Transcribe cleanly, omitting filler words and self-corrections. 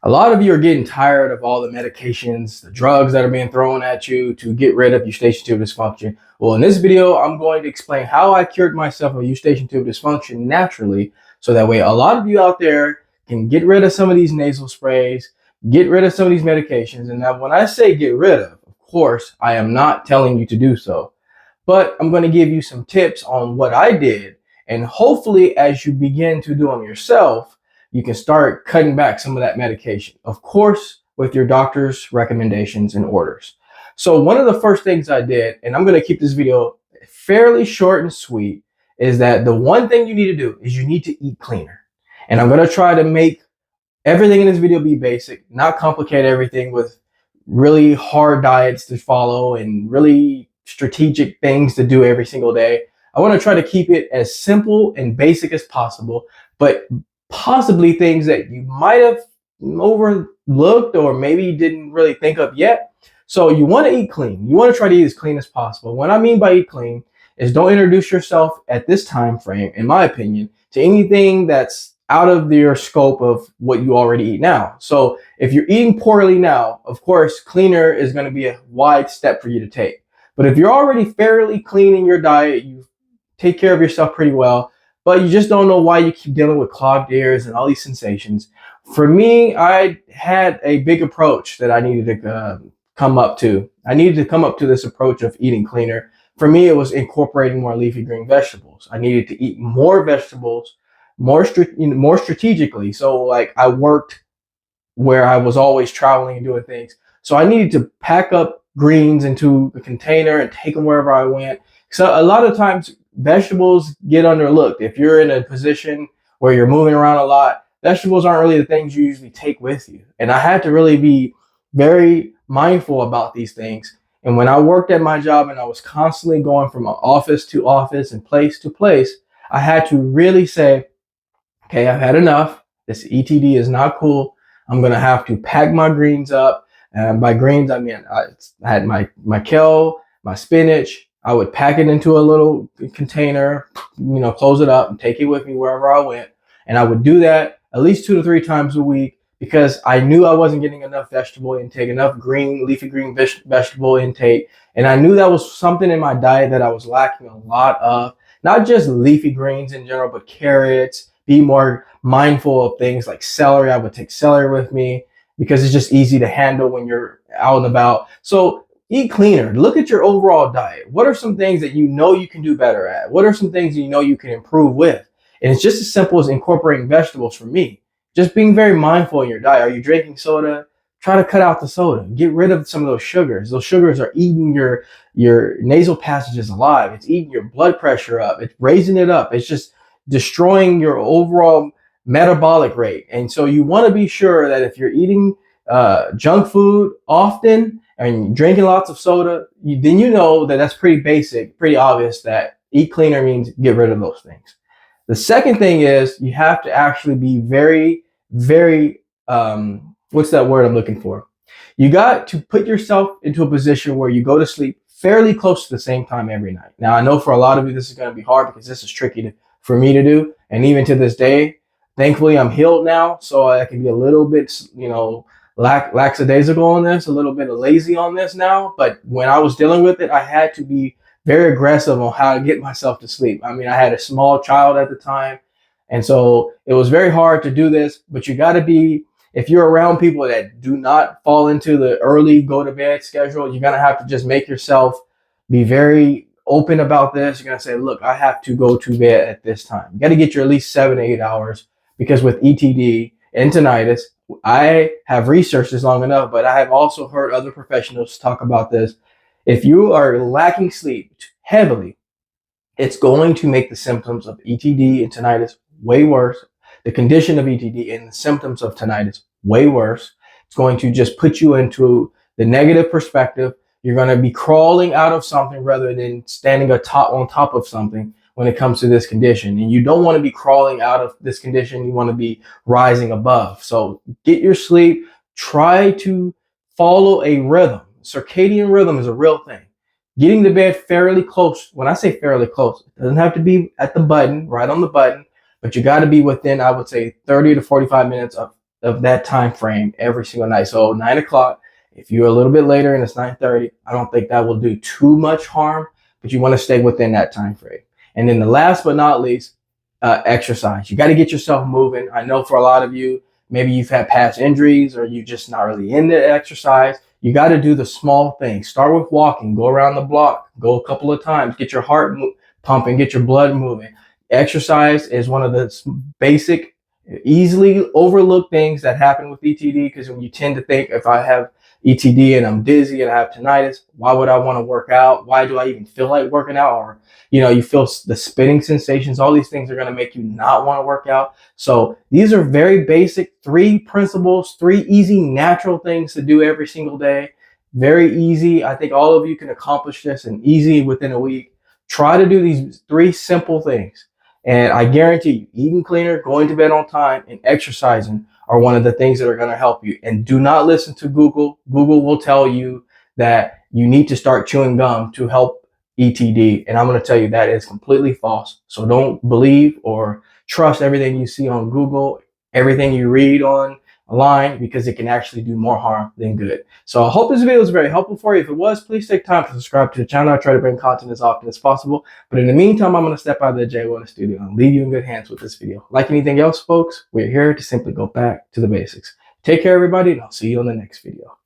A lot of you are getting tired of all the medications, the drugs that are being thrown at you to get rid of eustachian tube dysfunction. Well, in this video, I'm going to explain how I cured myself of eustachian tube dysfunction naturally, so that way a lot of you out there can get rid of some of these nasal sprays, get rid of some of these medications. And now when I say get rid of course, I am not telling you to do so, but I'm going to give you some tips on what I did. And hopefully, as you begin to do them yourself, you can start cutting back some of that medication, of course, with your doctor's recommendations and orders. So one of the first things I did, and I'm going to keep this video fairly short and sweet, is that the one thing you need to do is you need to eat cleaner. And I'm going to try to make everything in this video be basic, not complicate everything with really hard diets to follow and really strategic things to do every single day. I want to try to keep it as simple and basic as possible, but possibly things that you might have overlooked or maybe didn't really think of yet. So you want to eat clean. You want to try to eat as clean as possible. What I mean by eat clean is don't introduce yourself at this time frame, in my opinion, to anything that's out of your scope of what you already eat now. So if you're eating poorly now, of course, cleaner is going to be a wide step for you to take. But if you're already fairly clean in your diet, you take care of yourself pretty well, but you just don't know why you keep dealing with clogged ears and all these sensations. For me, I had a big approach that I needed to come up to. I needed to come up to this approach of eating cleaner. For me, it was incorporating more leafy green vegetables. I needed to eat more vegetables, more strategically. So like I worked where I was always traveling and doing things. So I needed to pack up greens into the container and take them wherever I went. So a lot of times vegetables get underlooked. If you're in a position where you're moving around a lot, vegetables aren't really the things you usually take with you. And I had to really be very mindful about these things. And when I worked at my job and I was constantly going from office to office and place to place, I had to really say, okay, I've had enough. This ETD is not cool. I'm going to have to pack my greens up. And by greens, I mean, I had my kale, my spinach. I would pack it into a little container, close it up and take it with me wherever I went. And I would do that at least 2 to 3 times a week because I knew I wasn't getting enough vegetable intake, enough leafy green vegetable intake. And I knew that was something in my diet that I was lacking a lot of, not just leafy greens in general, but carrots, be more mindful of things like celery. I would take celery with me because it's just easy to handle when you're out and about. So eat cleaner. Look at your overall diet. What are some things that you know you can do better at? What are some things you know you can improve with? And it's just as simple as incorporating vegetables for me. Just being very mindful in your diet. Are you drinking soda? Try to cut out the soda. Get rid of some of those sugars. Those sugars are eating your nasal passages alive. It's eating your blood pressure up. It's raising it up. It's just destroying your overall metabolic rate. And so you want to be sure that if you're eating junk food often, and drinking lots of soda, then you know that that's pretty basic, pretty obvious that eat cleaner means get rid of those things. The second thing is you have to actually be very, very, what's that word I'm looking for? You got to put yourself into a position where you go to sleep fairly close to the same time every night. Now, I know for a lot of you, this is going to be hard because this is tricky for me to do. And even to this day, thankfully, I'm healed now. So I can be a little bit, lackadaisical on this, a little bit lazy on this now. But when I was dealing with it, I had to be very aggressive on how to get myself to sleep. I mean, I had a small child at the time. And so it was very hard to do this, but you got to be, if you're around people that do not fall into the early go to bed schedule, you're going to have to just make yourself be very open about this. You're going to say, look, I have to go to bed at this time. You got to get your at least 7 to 8 hours because with ETD and tinnitus, I have researched this long enough, but I have also heard other professionals talk about this. If you are lacking sleep heavily, it's going to make the symptoms of ETD and tinnitus way worse. The condition of ETD and the symptoms of tinnitus way worse. It's going to just put you into the negative perspective. You're going to be crawling out of something rather than standing on top of something when it comes to this condition. And you don't want to be crawling out of this condition. You want to be rising above. So get your sleep. Try to follow a rhythm. Circadian rhythm is a real thing. Getting to bed fairly close. When I say fairly close, it doesn't have to be at the button, right on the button, but you got to be within, I would say, 30 to 45 minutes of of that time frame every single night. So 9 o'clock, if you're a little bit later and it's 9:30, I don't think that will do too much harm, but you want to stay within that time frame. And then the last but not least, exercise. You got to get yourself moving. I know for a lot of you, maybe you've had past injuries or you're just not really into exercise. You got to do the small things. Start with walking, go around the block, go a couple of times, get your heart pumping, get your blood moving. Exercise is one of the basic, easily overlooked things that happen with ETD, because when you tend to think, if I have ETD and I'm dizzy and I have tinnitus, why would I want to work out? Why do I even feel like working out? Or, you feel the spinning sensations. All these things are going to make you not want to work out. So these are very basic 3 principles, 3 easy, natural things to do every single day. Very easy. I think all of you can accomplish this and easy within a week. Try to do these 3 simple things. And I guarantee you, eating cleaner, going to bed on time, and exercising are one of the things that are going to help you. And do not listen to Google. Google will tell you that you need to start chewing gum to help ETD. And I'm going to tell you that is completely false. So don't believe or trust everything you see on Google, everything you read online, because it can actually do more harm than good. So I hope this video was very helpful for you. If it was, please take time to subscribe to the channel. I try to bring content as often as possible. But in the meantime, I'm going to step out of the Jaye Wellness Studio and leave you in good hands with this video. Like anything else, folks, we're here to simply go back to the basics. Take care, everybody, and I'll see you on the next video.